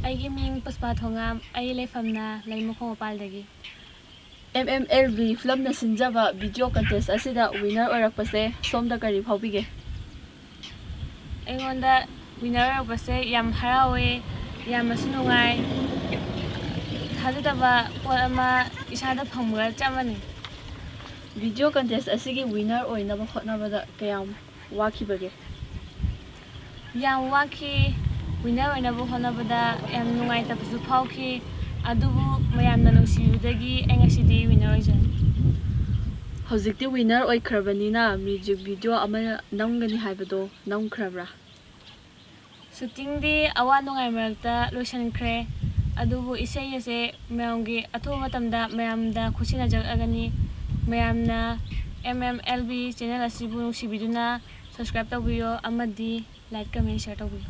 ꯑꯩꯒꯤ ꯃꯤꯡ ꯄꯨꯁꯄꯥ ꯊꯣꯉꯥꯝ ꯑꯩ ꯂꯩꯐꯝꯅ ꯂꯩꯃꯈꯣꯡ ꯃꯄꯥꯜꯗꯒꯤ MMLB ꯐꯤꯂꯝꯅ ꯁꯤꯟꯖꯕ ꯚꯤꯗꯤꯑꯣ ꯀꯟꯇꯦꯁ ꯑꯁꯤꯗ ꯋꯤꯅꯔ ꯑꯣꯏꯔꯛꯄꯁꯦ ꯁꯣꯝꯗ ꯀꯔꯤ ꯐꯥꯎꯕꯤꯒꯦ? ꯑꯩꯉꯣꯟꯗ ꯋꯤꯅꯔ ꯑꯣꯏꯔꯛꯄꯁꯦ ꯌꯥꯝ ꯍꯔꯥꯎꯋꯦ, ꯌꯥꯝꯅꯁꯨ ꯅꯨꯡꯉꯥꯏ, ꯊꯥꯖꯗꯕ ꯄꯣꯠ ꯑꯃ ꯏꯁꯥꯗ ꯐꯪꯕꯒ ꯆꯞ ꯃꯥꯟꯅꯩ꯫ ꯚꯤꯗꯤꯑꯣ ꯀꯟꯇꯦꯁ ꯑꯁꯤꯒꯤ ꯋꯤꯅꯔ ꯑꯣꯏꯅꯕ ꯍꯣꯠꯅꯕꯗ ꯀꯌꯥꯝ ꯋꯥꯈꯤꯕꯒꯦ? ꯌꯥꯝ ꯋꯥꯈꯤ, ꯋꯤꯅꯔ ꯑꯣꯏꯅꯕ ꯍꯣꯠꯅꯕꯗ ꯌꯥꯝ ꯅꯨꯡꯉꯥꯏꯇꯕꯁꯨ ꯐꯥꯎꯈꯤ, ꯑꯗꯨꯕꯨ ꯃꯌꯥꯝꯅ ꯅꯨꯡꯁꯤꯕꯤꯕꯗꯒꯤ ꯑꯩ ꯉꯁꯤꯗꯤ ꯋꯤꯅꯔ ꯑꯣꯏꯖꯔꯦ꯫ ꯍꯧꯖꯤꯛꯇꯤ ꯋꯤꯅꯔ ꯑꯣꯏꯈ꯭ꯔꯕꯅꯤꯅ ꯃ꯭ꯌꯨꯖꯤꯛ ꯚꯤꯗꯤꯑꯣ ꯑꯃ ꯅꯝꯒꯅꯤ ꯍꯥꯏꯕꯗꯣ ꯅꯝꯈ꯭ꯔꯕ꯭ꯔꯥ? ꯁꯨꯇꯤꯡꯗꯤ ꯑꯋꯥ ꯅꯨꯡꯉꯥꯏ ꯃꯔꯛꯇ ꯂꯣꯏꯁꯤꯟꯈ꯭ꯔꯦ, ꯑꯗꯨꯕꯨ ꯏꯁꯩ ꯑꯁꯦ ꯃꯌꯥꯝꯒꯤ ꯑꯊꯨꯕ ꯃꯇꯝꯗ ꯃꯌꯥꯝꯗ ꯈꯨꯠꯁꯤꯟꯅꯖꯔꯛꯑꯒꯅꯤ꯫ ꯃꯌꯥꯝꯅ MMLB ꯆꯦꯅꯦꯜ ꯑꯁꯤꯕꯨ ꯅꯨꯡꯁꯤꯕꯤꯗꯨꯅ ꯁꯕꯁꯀ꯭ꯔꯥꯏꯕ ꯇꯧꯕꯤꯌꯣ ꯑꯃꯗꯤ ꯂꯥꯏꯛ, ꯀꯃꯦꯟ, ꯁꯦꯌꯔ ꯇꯧꯕꯤꯌꯣ꯫